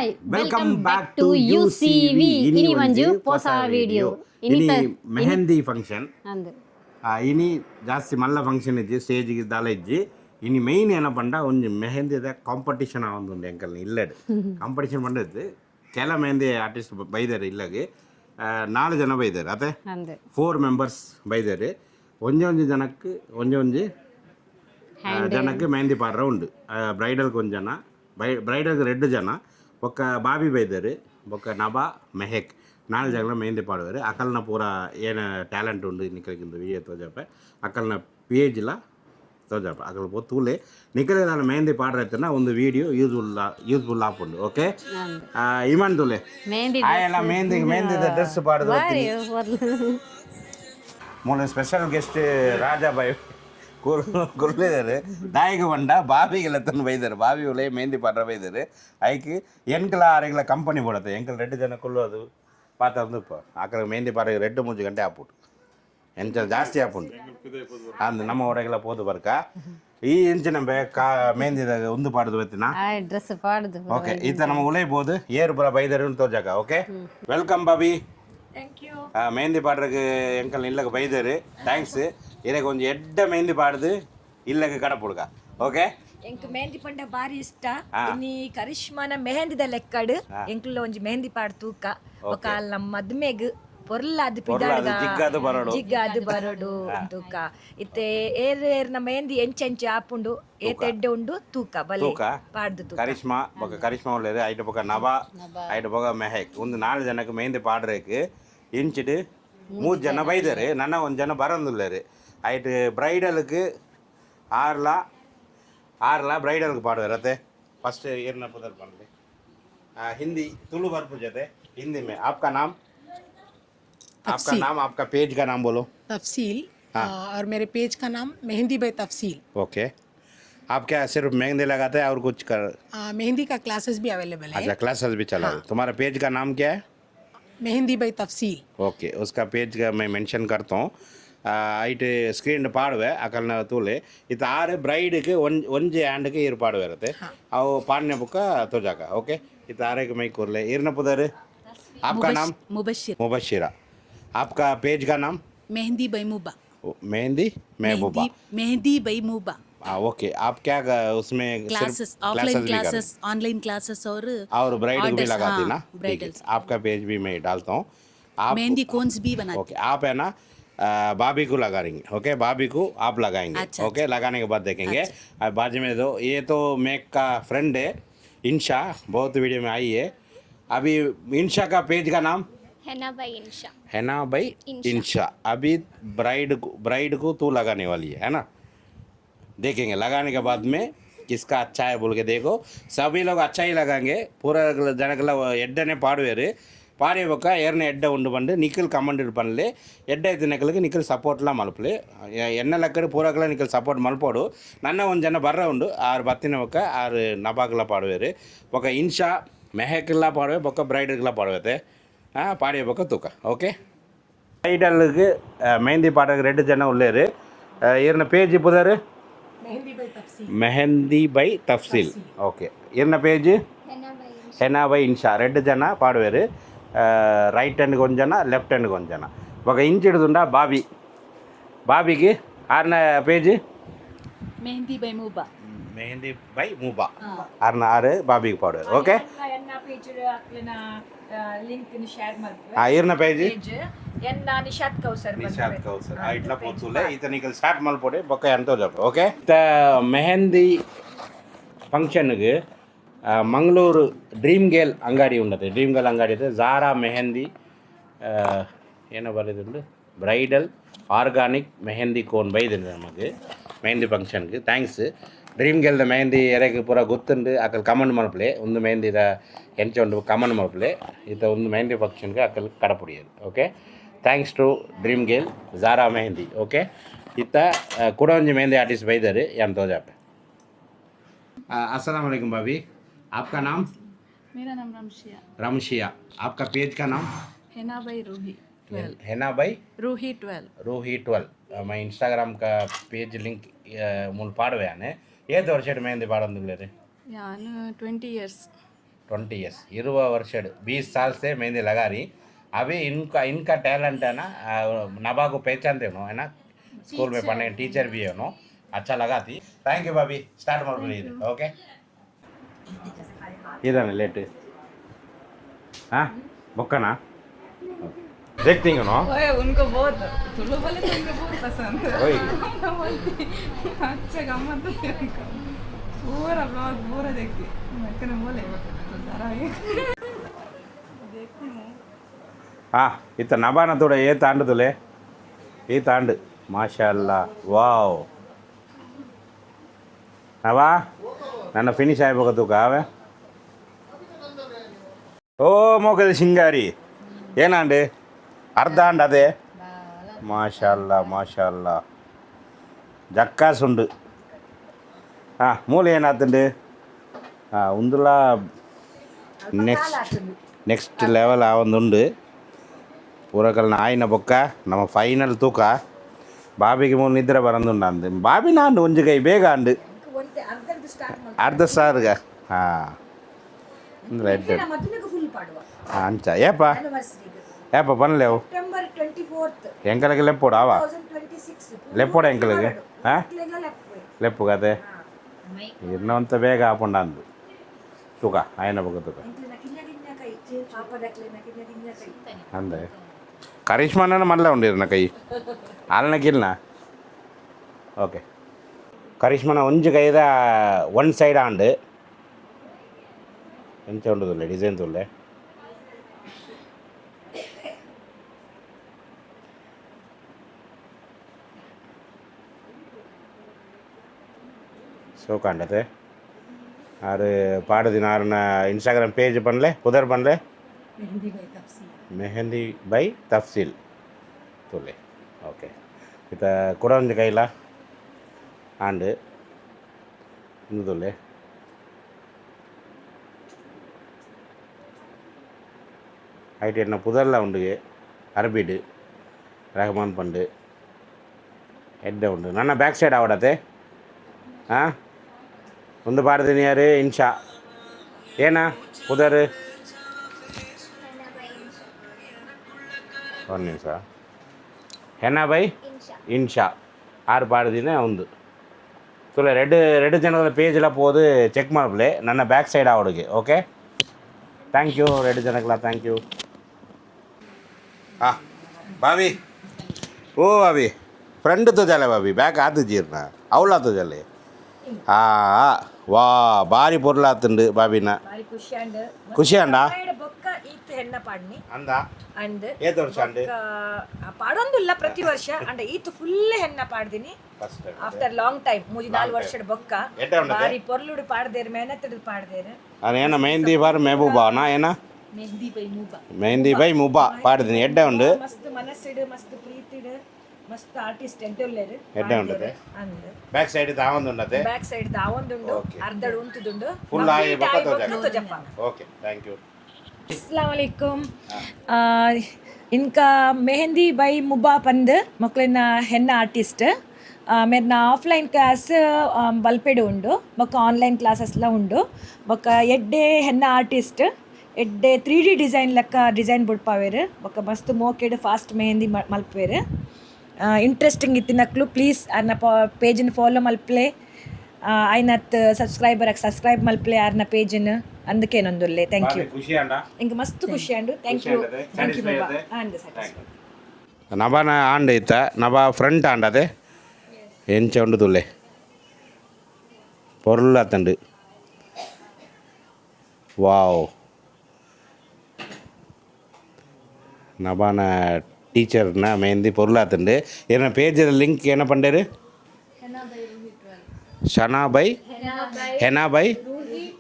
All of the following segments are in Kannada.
Hi, welcome back to UCV. Ini Manju posa video. Ini mehendi function. ಅಂದು ini ಜಾಸ್ತಿ ಮಲ್ಲ ಫಂಕ್ಷನ್ ಇಜ್ಜಿ ಸ್ಟೇಜಿಗೆ ದಾಲ ಇಜ್ಜಿ ಇನಿ ಮೈನ್ ಏನ ಪಂಡ ಒಂಜಿ ಮೆಹಂದಿದ ಕಾಂಪಿಟೇಷನ್ ಆವೊಂದುಂಡು ಎಂಕಲ್ನ ಇಲ್ಲಡ್ ಕಾಂಪಿಟೇಷನ್ ಪಂಡದ್ದು ಕೆಲ ಮೆಹಂದಿ ಆರ್ಟಿಸ್ಟ್ ಬೈದರ್ ಇಲ್ಲಗೆ 4 ಜನ ಬೈದರ್ ಅತೆ ಅಂದು 4 ಮೆಂಬರ್ಸ್ ಬೈದರ್ ಒಂಜಿ ಜನಕ್ಕೆ ಒಂಜಿ ಜನಕ್ಕೆ ಮೆಹಂದಿ ಪಾಡ್ರ ಉಂಡು ಬ್ರೈಡಲ್ಗೆ ಒಂದು ಜನ ಬ್ರೈಡಲ್ಗೆ 2 ಜನ ಒಕ್ಕ ಬಾಬಿ ಬೈದರ್ ಒಕ್ಕ ನಬಾ ಮೆಹಕ್ 4 ಜನ ಮೆಹಂದಿ ಪಾಡುವರು ಅಕಲ್ನ ಪೂರ ಏನು ಟ್ಯಾಲೆಂಟ್ ಉಂಡು ನಿಖಲ್ಗಿಂದು ವಿಡಿಯೋ ತೋಜಪ್ಪ ಅಕಲ್ನ ಪೇಜ್ಲ ತೋಜಪ್ಪ ಅಕಲ್ ತೂಲೆ ನಿಖಲ್ ನಾನು ಮೆಹಂದಿ ಪಾಡ್ರೈತನ ಒಂದು ವಿಡಿಯೋ ಯೂಸ್ಫುಲ್ ಆಪುಂಡು ಓಕೆ ಇಮನ್ ತುಲೆ ಮೆಹಂದಿ ಆಯೆಲ್ಲ ಮೆಹಂದಿದ ಡ್ರೆಸ್ ಪಾಡ್ದು ಮೂಲ ಸ್ಪೆಷಲ್ ಗೆಸ್ಟ್ ರಾಜಾಬಾಯಿ ಕುರ್ಲಿದ್ದಾರೆ ದಾಯಿಗೆ ಬಂಡ ಬಾವಿಗೆಲ್ಲ ತಂದು ಬೈದಾರೆ ಬಾವಿ ಉಲೆ ಮೆಹಂದಿ ಪಾಡ್ರ ಬೈದಾರೆ ಐಕೆ ಎಂಕಲ 6 ಕಂಪನಿ ಬಿಡುತ್ತೆ ಎಂಕಲ್ 2 ಜನ ಕೊಲ್ಲೋದು ಪಾತಂದುಪ್ಪ ಆಕಡೆ ಮೆಹಂದಿ ಪಾಡ್ರೆ 2-3 ಗಂಟೆ ಆಪುಟ್ಟು ಎಂಚ ಜಾಸ್ತಿ ಆಪುಂಡು ಅಂದು ನಮ್ಮ ಹೊರಗೆಲ್ಲ ಪೋದು ಬರ್ಕ ಈ ಎಂಚಿನ ಮೆಹಂದಿದಾಗ ಒಂದು ಪಾಡ್ದು ಬರ್ತೀನ ಡ್ರೆಸ್ ಪಾಡ್ದು ಓಕೆ ಈತ ನಮಗೆ ಉಳೈಬೋದು ಏರು ಪುರ ಬೈದಾರೆ ತೋಜಾಕ ಓಕೆ ವೆಲ್ಕಮ್ ಬಾಬಿ ಮೆಹಂದಿ ಪಾಡ್ರಕ್ಕೆ ಎಂಕಲ್ ಇಲ್ಲಗೆ ಬೈದಾರೆ ಥ್ಯಾಂಕ್ಸ್ ಇದಕ್ಕೆ ಒಂದು ಎಡ್ಡ ಮೆಹಂದಿ ಪಾಡ್ದು ಇಲ್ಲಗೆ ಕಡಪುಡ್ಕ ಓಕೆ ಎಂಕ್ ಮೆಹಂದಿ ಪಂಡ ಬಾರಿ ಇಷ್ಟ ಇನ್ನಿ ಕರಿಷ್ಮಾನ ಮೆಹಂದಿದ ಲೆಕ್ಕಡ್ ಎಂಕ್ಲ ಒಂಜಿ ಮೆಹಂದಿ ಪಾಡ್ ತೂಕ ಒಕ ನಮ್ಮ ಮದ್ಮೆಗ್ ಪೊರ್ಲಾದ್ ಪಿದಾಡ್ಗ ಜಿಗ್ಗಾದು ಬರೋಡು ತೂಕ ಇತ್ತೆ ಏರ್ನ ಮೆಹಂದಿ ಎಂಚೆಂಚೆ ಆಪುಂಡು ಏತೆಡ್ಡೆ ಉಂಡು ತೂಕ ಬಲೆ ಪಾಡ್ದು ತೂಕ ಕರಿಷ್ಮಾ ಒಳ್ಳೆಯದು ಐಟ ಪಕ್ಕ ನಬಾ ಐಟ ಪಕ್ಕ ಮೆಹಕ್ ಒಂದು 4 ಜನಕ್ಕೆ ಮೆಹಂದಿ ಪಾಡ್ರಕ್ಕೆ ಇಂಚಿಡು 3 ಜನ ಬೈದಾರೆ ನನ್ನ 1 ಜನ ಬರಂದುಲ್ಲಾರೆ ಐಟ್ ಬ್ರೈಡಲ್ಗೆ 6 ಬ್ರೈಡಲ್ಗೆ ಪಾಡುವಾರೆ ಅತ್ತೆ ಫಸ್ಟ್ ಏರ್ನ ಪುದರ್ ಪಂಡ್ಲಿ हिंदी तुलु बर्फ जते हिंदी में आपका नाम आपका पेज का नाम बोलो तफसील और मेरे पेज का नाम मेहंदी बाई तफसील ओके आप क्या सिर्फ मेहंदी लगाते हैं और कुछ कर मेहंदी का क्लासेस भी अवेलेबल है अच्छा क्लासेस भी चला है तुम्हारा पेज का नाम क्या है मेहंदी बाई तफसील ओके उसका पेज का मैं मेंशन करता हूँ ಐಟ್ ಸ್ಕ್ರೀನ್ ಪಾಡುವೆ ಅಕಲ್ನ ತೂಲೆ ಇದು 6 ಬ್ರೈಡ್ಗೆ ಒಂಜಿ ಹ್ಯಾಂಡ್ಗೆ ಇರು ಪಾಡುವೆ ಇರುತ್ತೆ ಅವು ಪಾಡ್ನೆ ಬುಕ್ಕ ತೋಜಾಕ ಓಕೆ ಇದು 6 ಮೈ ಕೂರ್ಲೆ ಇರ್ನ ಪುದರ್ आपका नाम मुबशिरा आपका पेज का नाम मेहंदी बैमूबा मेहंदी बैमूबा ओके आप क्या उसमें classes offline classes online classes और ब्राइड को भी लगाती ना आपका पेज भी मैं डालता हूँ आप मेहंदी कोन्स भी बनाते ओके आप है ना बाबी को लगा देंगे ओके बाबी को आप लगाएंगे अच्छा, ओके लगाने के बाद देखेंगे अब बाजू में दो ये तो मेक का फ्रेंड है इंशा बहुत वीडियो में आई है अभी इंशा का पेज का नाम हैना भाई इंशा अभी ब्राइड को तू लगाने वाली है ना देखेंगे लगाने के बाद में किसका अच्छा है बोल के देखो सभी लोग अच्छा ही लगाएंगे पूरा जनकल एड्डने पाड़वेर ಪಾಡಿ ಬೊಕ್ಕ ಏರ್ನ ಎಡ್ಡೆ ಉಂಡು ಬಂದು ನಿಖಿಲ್ ಕಮೆಂಟ್ ಪನ್ಲೆ ಎಡ್ಡೆ ಐತೆ ನೆಕ್ಕಲಿಗೆ ನಿಖಿಲ್ ಸಪೋರ್ಟ್ಲ ಮಲ್ಪಲೆ ಎನ್ನ ಲೆಕ್ಕಡೆ ಪೂರಕ್ಲ ನಿಖಿಲ್ ಸಪೋರ್ಟ್ ಮಲ್ಪೋಡು ನನ್ನ 1 ಜನ ಬರ್ರ ಉಂಡು 6 ಬತ್ತಿನ ಬೊಕ್ಕ 6 ನಬಾಗ್ಲ ಪಾಡುವೇರು ಬೊಕ್ಕ ಇನ್ಶಾ ಮೆಹಕ್ಲ ಪಾಡುವೆ ಬೊಕ್ಕ ಬ್ರೈಡ್ಗಳ ಪಾಡುವೆ ಪಾಡಿ ಬೊಕ್ಕ ತೂಕ ಓಕೆ ಬ್ರೈಡಲ್ಗೆ ಮೆಹಂದಿ ಪಾಡಕ್ಕೆ 2 ಜನ ಉಳ್ಳೇರು ಏರ್ನ ಪೇಜ್ ಪುದರ್ ಮೆಹಂದಿ ಬೈ ತಫ್ಸೀಲ್ ಓಕೆ ಏರ್ನ ಪೇಜ್ ಹೆನಾ ಬೈ ಇನ್ಶಾ 2 ಜನ ಪಾಡುವೇರು ರೈಟ್ ಹ್ಯಾಂಡ್ಗೆ 1 ಜನ ಲೆಫ್ಟ್ ಹ್ಯಾಂಡ್ಗೆ 1 ಜನ ಇವಾಗ ಇಂಚ್ ಹಿಡಿದುಂಡ ಬಾಬಿಗೆ 6ನ ಪೇಜ್ मेहंदी बैमूबा 6ನ 6 ಬಾಬಿಗೆ ಪಾಡುವರು ಓಕೆ ಇರ್ನ ಪೇಜ್ ನಿಶಾತ್ ಕೌಸರ್ ಇಟ್ಲ ಪೋತುಲೆ ಈತನಿಗೆ ಸ್ಟಾರ್ಟ್ ಮಲ್ಪೋಡೆ ಬೊಕ್ಕ ಎಂತ ಓಕೆ ಮೆಹಂದಿ ಫಂಕ್ಷನ್ಗೆ ಮಂಗಳೂರು ಡ್ರೀಮ್ ಗೇಲ್ ಅಂಗಡಿ ಉಂಡತೆ ಡ್ರೀಮ್ ಗೇಲ್ ಅಂಗಡಿ ಇದೆ ಝಾರಾ ಮೆಹಂದಿ ಏನೋ ಬರೆದುಂಡು ಬ್ರೈಡಲ್ ಆರ್ಗಾನಿಕ್ ಮೆಹಂದಿ ಕೋನ್ ಬೈದಿದೆ ನಮಗೆ ಮೆಹಂದಿ ಫಂಕ್ಷನ್ಗೆ ಥ್ಯಾಂಕ್ಸ್ ಡ್ರೀಮ್ ಗೇಲ್ದ ಮೆಹಂದಿ ಎರೆಗೆ ಪೂರ ಗೊತ್ತುಂಡು ಅಕಲ್ ಕಮೆಂಟ್ ಮಲ್ಪಲೆ ಒಂದು ಮೆಹಂದಿದ ಎಂಚ ಉಂಡು ಕಮೆಂಟ್ ಮಲ್ಪಲೆ ಈತ ಒಂದು ಮೆಹಂದಿ ಫಂಕ್ಷನ್ಗೆ ಅಕಲ್ ಕಡಪುಡಿಯದು okay thanks to dream girl Zara mehndi okay ಇತ್ತ ಕೂಡ ಒಂದು ಮೆಹಂದಿ ಆರ್ಟಿಸ್ಟ್ ಬೈದಾರೆ ಏನು ತೋಜಾಪ अस्सलाम वालेकुम भाभी आपका नाम मेरा नाम रमशिया आपका पेज का नाम हैना बाई रूही 12 मैं इंस्टाग्राम का पेज लिंक मूल पाड़वे ये वर्ष मेहंदी पाड़े 20 years 20 ईयर्स 20 वर्ष 20 साल से मेहंदी लगा रही अभी इनका इनका टैलेंट है ना नबा को पहचानते हो है ना स्कूल में पढ़ने टीचर भी है नो अच्छा लगा थी थैंक यू भाभी स्टार्ट मार प्लीज ओके इधर लेट हाँ बुक्का देखती हो ना उनको बहुत तुलो बोले तो उनको बहुत पसंद है वही अच्छा गम्मत है उनको पूरा ब्लॉग पूरा देखती मैं कहने बोले देखती हूँ हाँ इतना नबाना थोड़ा ये तांड तुले ये तांड माशाल्लाह वाव नबा ನನ್ನ ಫಿನಿಶ್ ಆಗ್ಬೇಕು ಕಾವೆ ಓ ಮೋಕದ ಸಿಂಗಾರಿ ಏನಾಂಡು ಅರ್ಧ ಅಂಡ್ ಅದೇ ಮಾಷಾಲ್ಲ ಜಕ್ಕಾಸ್ ಉಂಡು ಹಾಂ ಮೂಲೆ ಏನಾತುಂಡು ಹಾಂ ಉಂದುಲ ನೆಕ್ಸ್ಟ್ ಲೆವೆಲ್ ಆವೊಂದುಂಡು ಪೂರಕಲ್ನ ಆಯ್ನ ಬೊಕ್ಕ ನಮ್ಮ ಫೈನಲ್ ತೂಕ ಬಾಬಿಗೆ ಮೂರು ನಿದ್ರೆ ಬರಂದುಂಡು ಅಂದು ಬಾಬಿ ನಾಂಡು ಒಂಜಿ ಕೈ ಬೇಗ ಅಂಡು ಅರ್ಧ ಸಾರ್ಗ ಹಾಂ ರೆಡ್ ಹಾಂ ಅಂಚ ಏಪ ಏಪ ಬನ್ನಲೇವು ಎಂಕಲಗೆ ಲೆಪ್ಪೋಡು ಅವ ಲೆಪ್ಪೋಡು ಎಂಕಲಗೆ ಹಾಂ ಲೆಪ್ಪು ಕತೆ ಇನ್ನೊಂತ ಬೇಗ ಹಾಕೊಂಡ ಅಂದು ತೂಕ ಆಯ್ನ ಬೊಕ್ಕ ತೂಕ ಅಂದೆ ಕರಿಷ್ಮಾನ ಮಲ್ಲ ಉಂಡಿರನ ಕೈ ಆಲ್ನಕ್ಕಿಲ್ನ ಓಕೆ ಕರಿಷ್ಮನ ಒಂಜಿ ಕೈದ ಒನ್ ಸೈಡ್ ಆಂಡ್ ಎಂಚ ಉಂಡುದುಲ್ಲೆ ಡಿಸೈನ್ ತುಲ್ಲೆ सो कांडते आर पाड़दी नारना इंस्टाग्राम पेज बनले उधर बनले मेहंदी बाई तफसील तुले ओके इता कुरान कैला आंड तुले ಐಟ್ ಎನ್ನ ಪುದರ್ಲ ಉಂಡುಗೆ ಅರಬಿಡ್ ರಹಮಾನ್ ಪಂಡು ಎಡ್ಡೆ ಉಂಡು ನನ್ನ ಬ್ಯಾಕ್ ಸೈಡ್ ಆವಡತೆ ಹಾಂ ಒಂದು ಪಾಡ್ತೀನಿ ಯಾರು ಇನ್ಶಾ ಏನ ಪುದರ್ ಒಂದು ನಿಮಿಷ ಹೆನ್ನ ಬೈ ಇನ್ಶಾ ಆರು ಪಾಡ್ದಿನ ಒಂದು ತುಲೆ ரெண்டு ಜನಗಳ ಪೇಜೆಲ್ಲ போது ಚೆಕ್ ಮಾಡಪ್ಲೆ ನನ್ನ ಬ್ಯಾಕ್ ಸೈಡ್ ಆವಡಿಗೆ ಓಕೆ ಥ್ಯಾಂಕ್ ಯು 2 ಜನಗಳ ಥ್ಯಾಂಕ್ ಯು हाँ भाभी ओ भाभी फ्रेंड तो चले भाभी बैक आते जीरना अवला तो चले हाँ वाह भारी పొరలాతుండు బాబీనా ಭಾರಿ ಖುಷಿ ಅಂಡ್ ಖುಷಿ ಅಂಡ ಬೊಕ್ಕ ಈತ್ ಹೆಣ್ಣ ಪಾಡ್ನಿ ಅಂದ ಅಂಡ್ ಏತ್ ವರ್ಷ ಅಂಡ್ ಪಾಡೊಂದುಲ್ಲ ಪ್ರತಿ ವರ್ಷ ಅಂಡ್ ಈತ್ ಫುಲ್ ಹೆಣ್ಣ ಪಾಡ್ದಿನಿ ಆಫ್ಟರ್ ಲಾಂಗ್ ಟೈಮ್ 3-4 ವರ್ಷದ ಬೊಕ್ಕ ಭಾರಿ ಪೊರ್ಲುಡು ಪಾಡ್ದೇರು ಮೆಹನತ್ ಪಾಡ್ದೇರು ಅದೇನ ಮೆಹಂದಿ ಬಾರ್ ಮೆಹಬೂಬಾ ನಾ ಏನ ಮೆಹಂದಿ ಬೈ ಮುಬಾ ಪಾಡ್ದಿನಿ ಎಡ್ಡೆ ಉಂಡು ಮಸ್ತ್ ಮನಸ್ಸಿಡು ಮಸ್ತ್ ಪ್ರೀತಿಡು ಮಸ್ತ್ ಆರ್ಟಿಸ್ಟ್ ಎಡ್ಡೆಲ್ಲೇರು ಎಡ್ಡೆ ಉಂಡದೆ ಅಂದ್ ಬ್ಯಾಕ್ ಸೈಡ್ ದಾವಂದು ಉಂಡದೆ ಬ್ಯಾಕ್ ಸೈಡ್ ದಾವೊಂದುಂಡು ಅರ್ಧಡು ಉಂತುದುಂಡು ಫುಲ್ ಆಯಿ ಬೊಕ್ಕ ತೋಜಪ್ಪ ಓಕೆ ಥ್ಯಾಂಕ್ ಯು अस्सलाम वालेकुम इनका मेहंदी बाई मुबा पंद मक्लिन हेन्न आर्टिस्ट मेरे ना ऑफलाइन क्लास बल्पेड उंडु मक्क ऑनलाइन क्लासेस ला उंडु मक्क एड्डे हेन्न आर्टिस्ट एड्डे 3D डिजाइन लक्क डिजाइन बुड्पावेर मक्क मस्त मोकेड फास्ट मेहंदी मल्पेर इंट्रेस्टिंग इत्तिनक्लु प्लीज आर्न पेज फॉलो मल्प्ले आयनत् सब्सक्राइब मल्प्ले आर्न पेज अंदके नंदुल्ले थैंक यू ಖುಷಿ ಅಂಡ इंक मस्त खुशी अंडु थैंक यू बाबा अंड ನಬಾನ ಆಂಡ್ ಐತ ನಬಾ ಫ್ರಂಟ್ ಆಂಡ್ ಅದೇ ಎಂಚ ಉಂಡು ತುಲ್ಲೆ ಪೊರ್ಲಾತಂಡು ವಾವ್ ನಬಾನ ಟೀಚರ್ನ ಮೆಹಂದಿ ಪೊರ್ಲಾತಂಡು ಏನ ಪೇಜ್ ಲಿಂಕ್ ಏನ ಪಂಡೇರು ಶನಾ ಬೈ ಹೆನಾ ಬೈ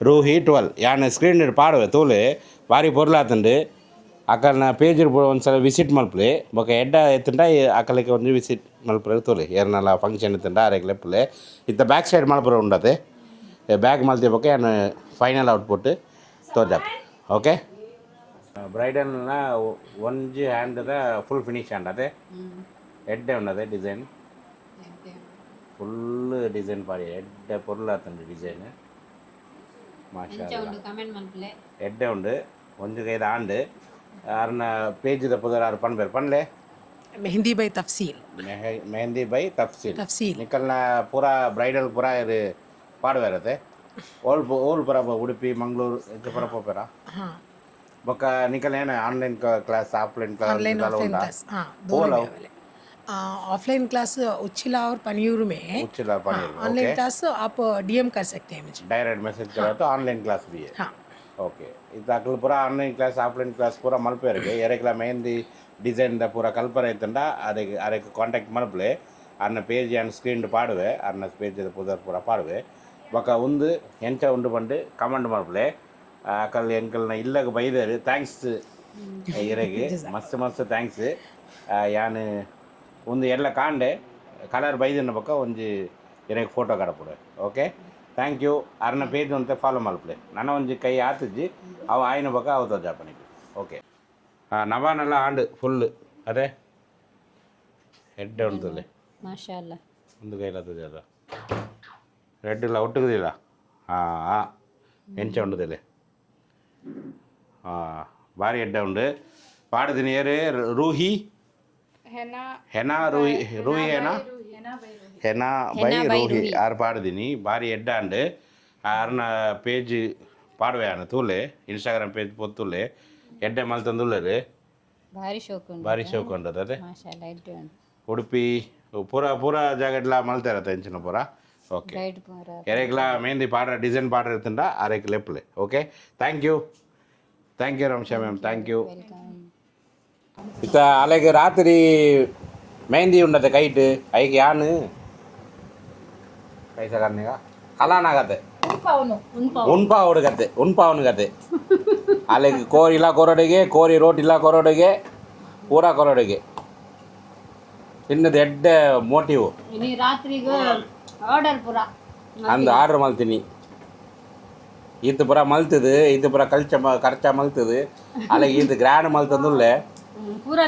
ರೂಹಿ 12 ಯಾನ ಸ್ಕ್ರೀನ್ ಪಾಡುವೆ ತೋಲೆ ಭಾರಿ ಪೊರ್ಲಾತಂಡು ಅಕ್ಕಲ್ನ ಪೇಜ್ ಒಂದ್ಸಲ ವಿಸಿಟ್ ಮಲ್ಪಲೆ ಬೊಕ ಎಡ್ಡ ಎತ್ತಂಡ ಅಕ್ಕಲಿಗೆ ಒಂದು ವಿಸಿಟ್ ಮಲ್ಪರೆ ತೋಲೆ ಏರ್ನಲ್ಲ ಫಂಕ್ಷನ್ ಎತ್ತಂಡ ಆರೆಗ್ ಲೆಪ್ಪಲೆ ಇತ್ತ ಬ್ಯಾಕ್ ಸೈಡ್ ಮಲ್ಪರೆ ಉಂಡತೆ ಬ್ಯಾಗ್ ಮಲ್ತೆ ಬೊಕ ಏನು ಫೈನಲ್ ಔಟ್ಪುಟ್ ತೋಜಪ್ ಓಕೆ ಬ್ರೈಡಲ್ನ ಒಂಜಿ ಹ್ಯಾಂಡ್ದ ಫುಲ್ ಫಿನಿಶ್ ಅಂಡದೆ ಎಡ್ಡೆ ಉಂಡದೆ ಡಿಸೈನ್ ಫುಲ್ ಡಿಸೈನ್ ಪಾಡಿ ಎಡ್ಡೆ ಪೊರ್ಲಾತಂಡು ಡಿಸೈನ್ ಮಾಶಾ ಕಮೆಂಟ್ ಮನ್ಪಲೆ ಎಡ್ಡೆ ಉಂಡು ಒಂಜು ಕೈದ ಆಂಡ್ ಅರ್ನ ಪೇಜ್ದ ಪುದರ್ ಆರು ಪನ್ಬೇರು ಪನ್ಲೆ मेहंदी बाई तफसील ಮೆಹಂದಿ ಬೈ ತಫ್ಸೀಲ್ तफसील ನಿಕಲ್ನ ಪೂರ ಬ್ರೈಡಲ್ ಪೂರ ಇರು ಪಾಡುವೆರತೆ ಓಲ್ ಪುರ ಉಡುಪಿ ಮಂಗಳೂರು ಇದು ಪುರ ಪೋಪೆರ हाँ ಬೊಕ್ಕ ನಿಕಲ್ ಏನು online class offline online class offline ಉಂಟಾ क्लास हाँ दोनों में अवेलेबल ऑफलाइन क्लास उच्छिला और पनियूर में है उच्छिला पनीर ऑनलाइन ओके क्लास आप डीएम कर सकते हैं मुझे डायरेक्ट मैसेज करा तो ऑनलाइन क्लास भी है हाँ ಓಕೆ ಇದು ಅಕ್ಲು ಪೂರ ಆನ್ಲೈನ್ ಕ್ಲಾಸ್ ಆಫ್ಲೈನ್ ಕ್ಲಾಸ್ ಪೂರ ಮಲ್ಪೇರಿಗೆ ಎರೆಕ್ಲ ಮೆಹಂದಿ ಡಿಸೈನ್ದ ಪೂರ ಕಲ್ಪನೆ ಐತಂಡ ಅದಕ್ಕೆ ಕಾಂಟ್ಯಾಕ್ಟ್ ಮಲ್ಪಲೆ ಅನ್ನ ಪೇಜ್ ಅನ್ನ ಸ್ಕ್ರೀನ್ ಪಾಡುವೆ ಅನ್ನ ಪೇಜ್ ಪುದರ್ ಪೂರ ಪಾಡುವೆ ಬೊಕ ಒಂದು ಎಂಚ ಉಂಡು ಬಂದು ಕಮೆಂಟ್ ಮಲ್ಪಲೆ ಅಕಲ್ ಎಂಕಲ್ನ ಇಲ್ಲಗ ಬೈದೇರು ಥ್ಯಾಂಕ್ಸ್ ಇರೆಗೆ ಮಸ್ತ್ ಮಸ್ತ್ ಥ್ಯಾಂಕ್ಸ್ ಯಾನು ಒಂದು ಎಲ್ಲ ಕಾಂಡೆ ಕಲರ್ ಬೈದಿನ ಬೊಕ ಒಂಜಿ ಇರೆಗೆ ಫೋಟೋ ಕಡಪುಡೆ ಓಕೆ ಥ್ಯಾಂಕ್ ಯು ಅರ್ನ ಪೇಜ್ ಅಂತ ಫಾಲೋ ಮಲ್ಪಲೆ ನನ್ನ ಒಂಜಿ ಕೈ ಆತಜ್ಜಿ ಅವು ಆಯ್ನ ಬೊಕ ಅವತ್ತು ಜಾಪನಿಗೆ ಓಕೆ ನವಾನೆಲ್ಲ ಆಂಡ್ ಫುಲ್ ಅದೇ ಹೆಡ್ಡೆ ಉಂಟಲ್ಲಿ ಮಾಶಾ ಅಲ್ಲ ಒಂದು ಕೈಲಾತದೆ ಅದು ರೆಡ್ ಇಲ್ಲ ಒಟ್ಟುಗುದಿಲ್ಲ ಹಾಂ ಎಂಚ ಉಂಟದಲ್ಲಿ ಭಾರಿ ಎಡ್ಡೆ ಉಂಡು ಪಾಡ್ದಿನಿ ಏರು ರೂಹಿ ಹೆನಾ ರೂಹಿ ರೂಹಿ ಹೆನಾ ಬೈ ರೂಹಿ ಆರು ಪಾಡ್ದಿನಿ ಭಾರಿ ಎಡ್ಡಾಂಡು ಆರ್ನ ಪೇಜ್ ಪಾಡುವೆ ಆನ ತೂಲೆ ಇನ್ಸ್ಟಾಗ್ರಾಮ್ ಪೇಜ್ ಪೊತ್ತುಲೆ ಎಡ್ಡೆ ಮಲ್ತಂದುಲ್ಲೇರು ಭಾರಿ ಶೋಕ್ ಉಂಟು ಭಾರಿ ಶೋಕ್ ಉಂಟು ಅದೇ ಮಾಶಾ ಅಲ್ಲ ಎಡ್ಡೆ ಉಂಟು ಉಡುಪಿ ಪೂರ ಜಾಗಡ್ಲ ಮಲ್ತಾ ಇರತ್ತೆ ಎಂಚಿನ ಪೂರ ಓಕೆ ಬ್ರೈಡ್ ಪೂರ ಎರೆಗ್ಲ ಮೆಹಂದಿ ಪಾಡ್ರ ಡಿಸೈನ್ ಪಾಡ್ರ ಇರ್ತಂಡ ಆರೆಕ್ ಲೆಪ್ಲೆ okay thank you Ramesha ma'am thank you ಇತ್ತ ಅಲೆಗೆ ರಾತ್ರಿ ಮೆಹಂದಿ ಉಂಡತೆ ಕೈಟ್ ಐಗೆ ಯಾನು ಕೈಸ ಕರ್ನಿಗ ಕಲಾನಾಗತ್ತೆ ಉನ್ಪಾ ಹುಡುಗತ್ತೆ ಉನ್ಪಾವನ್ಗತ್ತೆ ಅಲೆಗೆ ಕೋರಿ ಇಲ್ಲ ಕೊರಡೆಗೆ ಕೋರಿ ರೋಟ್ ಇಲ್ಲ ಕೊರಡೆಗೆ ಪೂರ ಕೊರಡೆಗೆ ತಿನ್ನದು ಎಡ್ಡೆ ಮೋಟಿವು ಇನಿ ರಾತ್ರಿಗೂ ಆರ್ಡರ್ ಪೂರ ಅಂದು ಆರ್ಡ್ರ್ ಮಲ್ತೀನಿ ಈತ ಪೂರ ಮಲ್ತದು ಈತ ಪೂರ ಖರ್ಚ ಮಲ್ತದು ಅಲ್ಲಿಗೆ ಈತ ಗ್ರ್ಯಾಂಡ್ ಮಲ್ತಂದುಲ್ಲೆ ಪೂರ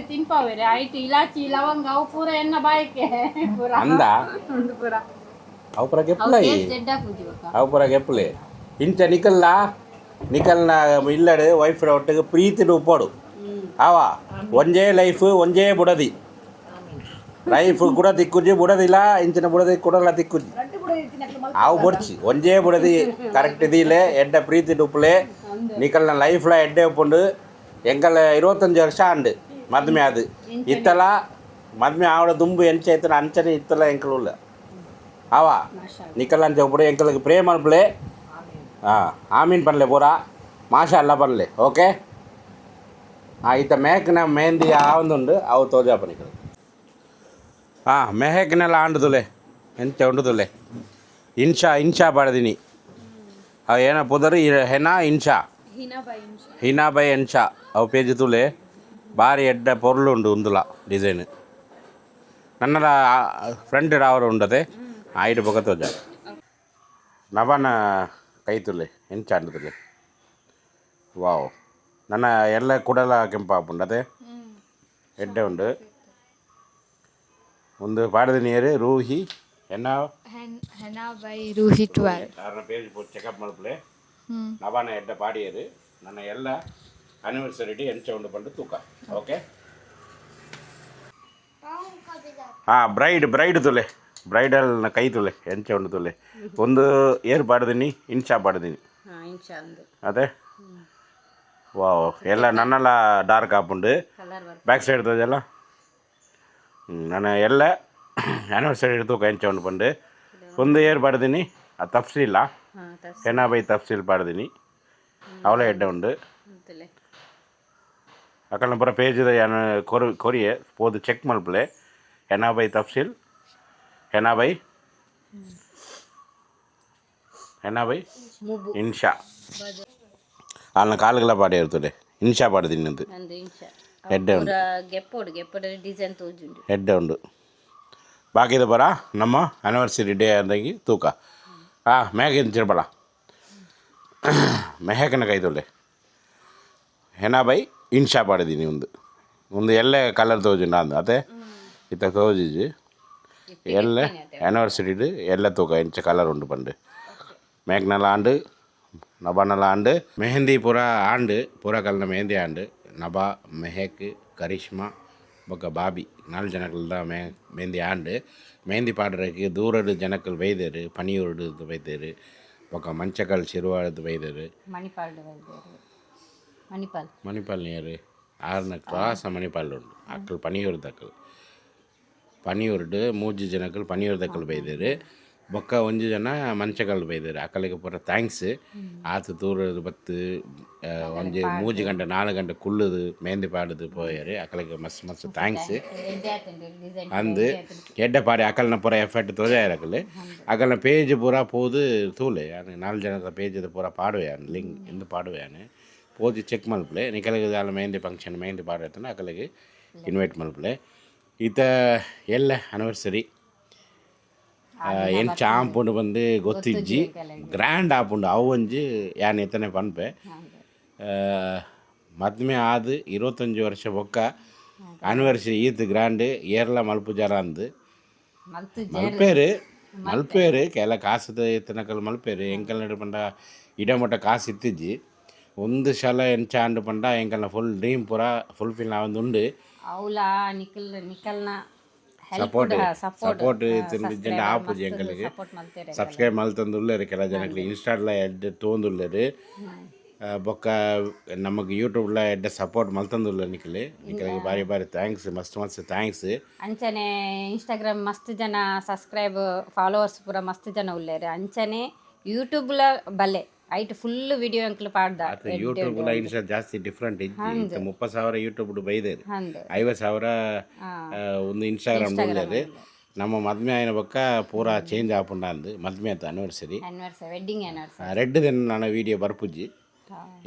ತಿನ್ಪಾವೇರೆ ಆಯ್ತು ಇಲಾಚಿ ಲವಂಗ ಅವು ಪೂರ ಎನ್ನ ಬಾಯಕ್ಕೆ ಪೂರ ಅಂದ ಉಂಡು ಪೂರ ಅವು ಪೂರ ಗೆಪ್ಲೆ ಅವು ಪೂರ ಗೆಪ್ಲೆ ಇಂಚ ನಿಕಲ್ನ ಇಲ್ಲಡು ವೈಫ್ ಒಟ್ಟಿಗೆ ಪ್ರೀತಿಡು ಉಪ್ಪೋಡು ಅವ ಒಂಜೇ ಲೈಫ್ ಒಂಜೇ ಬುಡದಿ ಲೈಫ್ ಕೂಡ ತಿಕ್ಕುಜಿ ಬುಡದಿಲ್ಲ ಇಂಚಿನ ಬುಡದಿ ಕೂಡಲ್ಲ ತಿಕ್ಕುಜಿ ಅವು ಬೊಡ್ಚಿ ಒಂಜೇ ಬುಡದಿ ಕರೆಕ್ಟ್ ಇದಿಲೆ ಎಡ್ಡ ಪ್ರೀತಿ ಉಪ್ಪಲೆ ನಿಕಲ್ನ ಲೈಫ್ಲ ಎಡ್ಡೆ ಉಪ್ಪುಂಡು ಎಂಕಲ್ 25 ವರ್ಷ ಆಂಡು ಮದ್ಮೆ ಅದು ಇತ್ತಲ ಮದ್ಮೆ ಆವಡ ದುಂಬು ಎಂಚ ಐತನ ಅಂಚನೆ ಇತ್ತಲ ಎಂಕಲ್ ಉಲ್ಲ ಅವ ನಿಕಲ್ ಅಂಚ ಉಪ್ಪುಡು ಎಂಕಲ್ಗೆ ಪ್ರೇಮ ಅನ್ಪಲೆ ಆಮೀನ್ ಪನ್ಲೆ ಪೂರ ಮಾಶಾ ಅಲ್ಲ ಪನ್ಲೆ ಓಕೆ ಇತ್ತ ಮೇಹಕ್ನ ಮೆಹಂದಿ ಆವೊಂದುಂಡು ಅವು ತೋಜಾಪ ನಿಕಲ್ ಮೆಹಕ್ನೆಲ್ಲ ಆಂಡುದುಲೆ ಎಂಚ ಉಂಡುದುಲೆ ಇನ್ಶಾ ಪಾಡ್ದಿನಿ ಅವು ಏನ ಪುದರು ಹೆನಾ ಇನ್ಶಾ ಹಿನಾ ಬೈ ಎನ್ಶಾ ಅವು ಪೇಜ್ ತುಲೆ ಭಾರಿ ಎಡ್ಡ ಪೊರ್ಲು ಉಂಡು ಉಂದುಲ ಡಿಸೈನ್ ನನ್ನಲ ಫ್ರೆಂಡ್ ಅವರು ಉಂಡದೆ ಆಯ್ಡು ಬೊಕ ತೋಜ ನವನ ಕೈ ತುಲೆ ಎಂಚ ಆಂಡುದುಲೆ ವಾವ್ ನನ್ನ ಎಲ್ಲ ಕುಡಲ ಕೆಂಪಾಪುಂಡದೆ ಎಡ್ಡೆ ಉಂಡು ಒಂದು ಪಾಡದ ನೀರು ರೂಹಿ ಹೆನಾ ಬೈ ರೂಹಿ 12 ಆರ್ನ ಪೇಜ್ ಚೆಕಪ್ ಮಲ್ಪಲೆ ನವನ ಎಡ್ಡ ಪಾಡಿಯರು ನನ್ನ ಎಲ್ಲ ಆನಿವರ್ಸರಿ ಎಂಚ ಉಂಡು ಬಂದು ತೂಕ ಓಕೆ ಬ್ರೈಡ್ ತುಲೆ ಬ್ರೈಡಲ್ನ ಕೈ ತುಲೆ ಎಂಚ ಉಂಡು ತುಲೆ ಒಂದು ಏರ್ ಪಾಡ್ದಿನಿ ಇನ್ಶಾ ಪಾಡ್ದಿನಿ ಅದೇ ವಾವ್ ಎಲ್ಲ ನನ್ನೆಲ್ಲ ಡಾರ್ಕ್ ಆಪುಂಡು ಬ್ಯಾಕ್ ಸೈಡ್ ತೋಜಲ್ಲ ನನ್ನ ಎಲ್ಲ ಆನಿವರ್ಸರಿ ತೂಕ ಎಂಚ ಉಂಡು ಬಂದು ಒಂದು ಏರ್ ಪಾಡ್ದಿನಿ ಅದು ತಪ್ಸಿಲ್ಲ ಹೆನಾ ಬೈ ತಫ್ಸೀಲ್ ಪಾಡ್ದಿನಿ ಅವಳ ಎಡ್ಡೆ ಉಂಡು ಅಕಲ್ನ ಪೂರ ಪೇಜ್ದ ಯಾನು ಕೊರಿಯೆ ಪೋದು ಚೆಕ್ ಮಲ್ಪಲೆ ಹೆನಾ ಬೈ ತಫ್ಸೀಲ್ ಹೆನಾ ಬೈ ಇನ್ಶಾ ಅಲ್ನ ಕಾಲುಗಳ ಪಾಡಿ ಇರ್ತದೆ ಇನ್ಶಾ ಪಾಡ್ದಿನಿ ಅದು ಎಡ್ಡೆ ಉಂಡು ಎಡ್ಡೆ ಉಂಡು ಬಾಕಿದ ಬರ ನಮ್ಮ ಆನಿವರ್ಸರಿ ಡೇ ಅಂದಾಗಿ ತೂಕ ಮೇಘನ್ ಚಿರ್ಬಳ ಮೆಹಕನ ಕೈತೊಳ್ಳೆ ಹೆನಾ ಬೈ ಇನ್ಶಾ ಪಾಡಿದೀನಿ ಒಂದು ಎಲ್ಲೆ ಕಲರ್ ತೋಜುಂಡ ಅಂದ ಅದೇ ಇತ್ತ ತೋಜಿಜಿ ಎಲ್ಲ ಆನಿವರ್ಸರಿಡು ಎಲ್ಲ ತೂಕ ಎಂಚ ಕಲರ್ ಉಂಡು ಪಂಡು ಮೇಘನೆಲ್ಲ ಆಂಡು ನಬಾನಲ ಆಂಡು ಮೆಹಂದಿ ಪೂರ ಆಂಡು ಪೂರ ಕಲ್ನ ಮೆಹಂದಿ ಆಂಡು ನಬಾ ಮೆಹಕ್ ಕರಿಷ್ಮಾ ಬೊಕ್ಕ ಬಾಬಿ 4 ಜನಕಲ್ದ ಮೆಹಂದಿ ಆಂಡು ಮೆಹಂದಿ ಪಾಡ್ರಕ್ಕೆ ದೂರದ ಜನಕ್ಕಲ್ ಬೈದೇರು ಪನಿಯೂರ್ಡು ಬೈದೇರು ಬೊಕ್ಕ ಮಂಚಕಲ್ ಶಿರುವಾಳದ ಬೈದೇರು ಮಣಿಪಾಲ್ ನೀರು 6 ಕ್ರಾಸ್ ಮಣಿಪಾಲ್ ಉಂಡು ಅಕ್ಕಲ್ ಪನಿಯೂರು ದಕ್ಕಲ್ ಪನಿಯೂರ್ಡು 3 ಜನಕ್ಕಲ್ ಪನಿಯೂರು ದಕ್ಕಲ್ ಬೈದೇರು ಬೊಕ್ಕ 1 ಜನ ಮಂಚಕಲ್ ಬೈದೇರು ಅಕ್ಕಲಿಗೆ ಪೂರ ಥ್ಯಾಂಕ್ಸ್ ಆತು ದೂರದ ಬತ್ತು ಒಂಜಿ 3 ಗಂಟೆ 4 ಗಂಟೆ ಕುಳ್ಳುದು ಮೆಹಂದಿ ಪಾಡುದು ಪೋಯರು ಅಕ್ಕಲಿಗೆ ಮಸ್ತ್ ಥ್ಯಾಂಕ್ಸ್ ಅಂದು ಎಡ್ಡೆ ಪಾಡಿ ಅಕಲ್ನ ಪೂರ ಎಫರ್ಟ್ ತೋಜಾಯರು ಅಕಲ್ನ ಪೇಜ್ ಪೂರ ಪೋದು ತೂಲೆ 4 ಜನದ ಪೇಜ್ ಪೂರ ಪಾಡುವೆಯಾನು ಲಿಂಕ್ ಎಂದು ಪಾಡುವೆಯಾನು ಪೋದು ಚೆಕ್ ಮಲ್ಪಲೆ ನಿಕಲಿಗೆ ದಾಲ ಮೆಹಂದಿ ಫಂಕ್ಷನ್ ಮೆಹಂದಿ ಪಾಡುತ್ತಾನೆ ಅಕಲಿಗೆ ಇನ್ವೈಟ್ ಮಲ್ಪಲೆ ಈತ ಎಲ್ಲ ಆನಿವರ್ಸರಿ ಏನು ಚಾಂಪುಂಡು ಬಂದು ಗೊತ್ತಿಜ್ಜಿ ಗ್ರ್ಯಾಂಡ್ ಆಪುಂಡು ಅವು ಒಂಜಿ ಯಾನ್ ಎತ್ತನೆ ಪನ್ಪೆ ಮದ್ಮೆ ಆದು 25 ವರ್ಷ ಬೊಕ್ಕ ಆನಿವರ್ಸರಿ ಈತ್ ಗ್ರ್ಯಾಂಡ್ ಏರ್ಲ ಮಲ್ಪುಜಾರ ಅಂದು ಮಲ್ಪೇರು ಕೆಲ ಕಾಸದ ಎತ್ತನಕಲ್ ಮಲ್ಪೇರು ಎಂಕಲ್ ನಡು ಪಂಡ ಇಡಮಟ್ಟ ಕಾಸು ಇತ್ತಿಜ್ಜಿ ಒಂದು ಸಲ ಎಂಚ ಆಂಡು ಪಂಡ ಎಂಕಲ್ನ ಫುಲ್ ಡ್ರೀಮ್ ಪೂರ ಫುಲ್ಫಿಲ್ ಆವೊಂದುಂಡು ಸಪೋರ್ಟ್ ತಿಂದಿಜ್ಜಂಡ ಆಪುಜಿ ಎಂಕಲಿಗೆ ಸಬ್ಸ್ಕ್ರೈಬ್ ಮಲ್ತಂದುಲ್ಲೇರು ಕೆಲ ಜನಕ್ಕೆ ಇನ್ಸ್ಟಾಡ್ಲ ಎಡ್ಡೆ ತೋಂದುಲ್ಲೇರು ಬೊಕ್ಕ ನಮಗೆ ಯೂಟ್ಯೂಬ್ಲ ಎಡ್ಡೆ ಸಪೋರ್ಟ್ ಮಲ್ತಂದುಲ್ಲ ನಿಖಲಿಗೆ ಬಾರಿ ಬಾರಿ ಥ್ಯಾಂಕ್ಸ್ ಮಸ್ತ್ ಥ್ಯಾಂಕ್ಸ್ ಅಂಚನೆ ಇನ್ಸ್ಟಾಗ್ರಾಮ್ ಮಸ್ತ್ ಜನ ಸಬ್ಸ್ಕ್ರೈಬ್ ಫಾಲೋವರ್ಸ್ ಪೂರ ಮಸ್ತ್ ಜನ ಉಲ್ಲೇರು ಅಂಚನೆ ಯೂಟ್ಯೂಬ್ಲ ಬಲ್ಲೆ ಐಟ್ ಫುಲ್ ವಿಡಿಯೋ ಅಂಕಲ್ ಪಾಡ್ದ ಯೂಟ್ಯೂಬ್ಲ ಇನ್ಸ್ಟಾ ಜಾಸ್ತಿ ಡಿಫ್ರೆಂಟ್ ಇಜ್ಜಿ 30,000 ಯೂಟ್ಯೂಬ್ ಬೈದೇರು 50,000 ಒಂದು ಇನ್ಸ್ಟಾಗ್ರಾಮ್ ಉಳ್ಳೇರು ನಮ್ಮ ಮದ್ಮೆ ಆಯ್ನ ಬೊಕ್ಕ ಪೂರ ಚೇಂಜ್ ಆಪುಂಡ ಅಂದು ಮದ್ಮೆ ಆಯ್ತು ಆನಿವರ್ಸರಿ ವೆಡ್ಡಿಂಗ್ ಆನಿವರ್ಸರಿ ರೆಡ್ ದಿನ ನಾನು ವಿಡಿಯೋ ಬರ್ಪುಜ್ಜಿ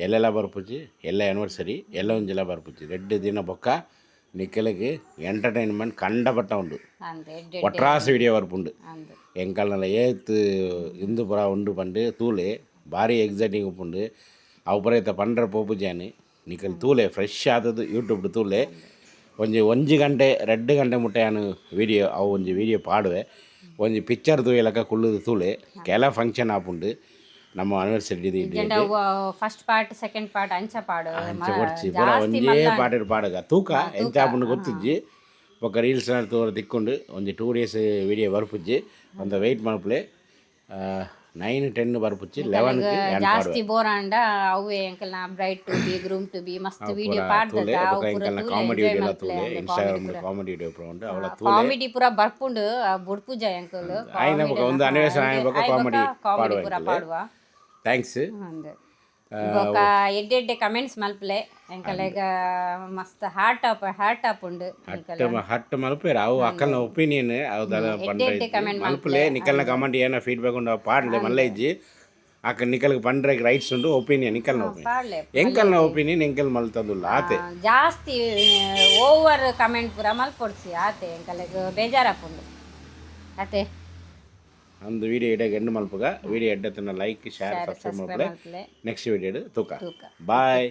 ಎಲ್ಲೆಲ್ಲ ಬರ್ಪುಜ್ಜಿ ಎಲ್ಲ ಆನಿವರ್ಸರಿ ಎಲ್ಲ ಒಂಜೆಲ್ಲ ಬರ್ಪುಜ್ಜಿ ರೆಡ್ ದಿನ ಬೊಕ್ಕ ನಿಖಲಿಗೆ ಎಂಟರ್ಟೈನ್ಮೆಂಟ್ ಕಂಡಪಟ್ಟ ಉಂಡು ಒಟ್ರಾಸ್ ವಿಡಿಯೋ ಬರ್ಪುಂಡು ಎಂಕಲ್ನೆಲ್ಲ ಏತ್ ಇಂದು ಪುರ ಉಂಡು ಪಂಡು ತೂಲೆ ಭಾರಿ ಎಕ್ಸೈಟಿಂಗ್ ಉಪ್ಪುಂಡು ಅವು ಪುರ ಇತ್ತ ಪಂಡ್ರೆ ಪೋಪುಜಾನಿ ನಿಖಲ್ ತೂಲೆ ಫ್ರೆಶ್ ಆದದ್ದು ಯೂಟ್ಯೂಬ್ ತೂಲೆ ಒಂಜಿ ಗಂಟೆ 2 ಗಂಟೆ ಮುಟ್ಟಾನು ವಿಡಿಯೋ ಅವು ಒಂಜಿ ವಿಡಿಯೋ ಪಾಡುವೆ ಒಂಜಿ ಪಿಕ್ಚರ್ ತೂಯಲಕ ಕುಳ್ಳುದು ತೂಲೆ ಕೆಲ ಫಂಕ್ಷನ್ ಆಪುಂಡು ನಮ್ಮ anniversary first part second part ಅಂಚ ಪಾಡು ಪೂರ ಒಂಜೇ ಪಾಟೆಡ್ ಪಾಡಗ ತೂಕ ಎಂಚ ಆಪುಂಡು ಗೊತ್ತಿಜ್ಜಿ ಬೊಕ್ಕ ರೀಲ್ಸ್ ತೋರ ತಿಕ್ಕೊಂಡು ಒಂಜಿ 2 days ವಿಡಿಯೋ ಬರ್ಪುಜ್ಜಿ ಒಂದು ವೆಯ್ಟ್ ಮಲ್ಪಲೆ 9-10 ಬರ್ಪುಚ್ಚಿ 11 ಜಾಸ್ತಿ ಬೋರಾಂಡ ಅವೇ ಎಂಕಲ್ನ bride to be groom to be ಮಸ್ತ್ ವಿಡಿಯೋ ಪಾಡ್ದದ ಎಂಕಲ್ನ ಕಾಮಿಡಿ ವಿಡಿಯೋ ಎಲ್ಲ ತೂಲೆ ಇನ್ಸ್ಟಾಗ್ರಾಮ್ ಕಾಮಿಡಿ ವಿಡಿಯೋ ಪ್ರೋಂಡು ಅವಳ ತೂಲೆ ಕಾಮಿಡಿ ಪೂರ ಬರ್ಪುಂಡು ಬುಡ್ಪುಜ ಎಂಕಲ್ ಆಯ್ನ ಬೊಕ ಒಂದು ಆನಿವರ್ಸರಿ ಆಯ್ನ ಬೊಕ ಕಾಮಿಡಿ ಪೂರ ಪಾಡುವ ಥ್ಯಾಂಕ್ಸ್ ಬೊಕ ಎಡ್ಡೆ ಕಮೆಂಟ್ಸ್ ಮಲ್ಪಲೆ ಎಂಕಲೆಗ ಮಸ್ತ್ ಹಾರ್ಟ್ ಅಪ್ ಉಂಡು ಹಟ್ ಮಲ್ಪೇರ ಅವು ಅಕ್ಕಲ್ನ ಒಪಿನಿಯನ್ ಅವದಲ್ಲ ಪಂಡ್ರೆ ಮಲ್ಪಲೆ ನಿಕಲ್ನ ಕಮೆಂಟ್ ಏನೋ ಫೀಡ್ಬ್ಯಾಕ್ ಉಂಡು ಪಾಡ್ಲೆ ಮಲ್ಲ ಇಜ್ಜಿ ಅಕ್ಕ ನಿಕಲ್ಗೆ ಪಂಡ್ರೆ ರೈಟ್ಸ್ ಉಂಡು ಒಪಿನಿಯನ್ ನಿಕಲ್ನ ಒಪಿನಿಯನ್ ಎಂಕಲ್ನ ಒಪಿನಿಯನ್ ಎಂಕಲ್ ಮಲ್ತದುಲ್ಲ ಆತೆ ಜಾಸ್ತಿ ಓವರ್ ಕಮೆಂಟ್ ಪೂರ ಮಲ್ಪೊಡ್ಸಿ ಆತೆ ಎಂಕಲೆಗ ಬೇಜಾರಪ್ಪುಂಡು ಆತೆ ಒಂದು ವಿಡಿಯೋ ಇಡಗೆ ಎಂಡ್ ಮಲ್ಪಗ ವಿಡಿಯೋ ಎಡ್ಡತನ ಲೈಕ್ ಶೇರ್ ಸಬ್ಸ್ಕ್ರೈಬ್ ಮಾಡ್ಲೆ ನೆಕ್ಸ್ಟ್ ವಿಡಿಯೋ ತೂಕ ಬಾಯ್.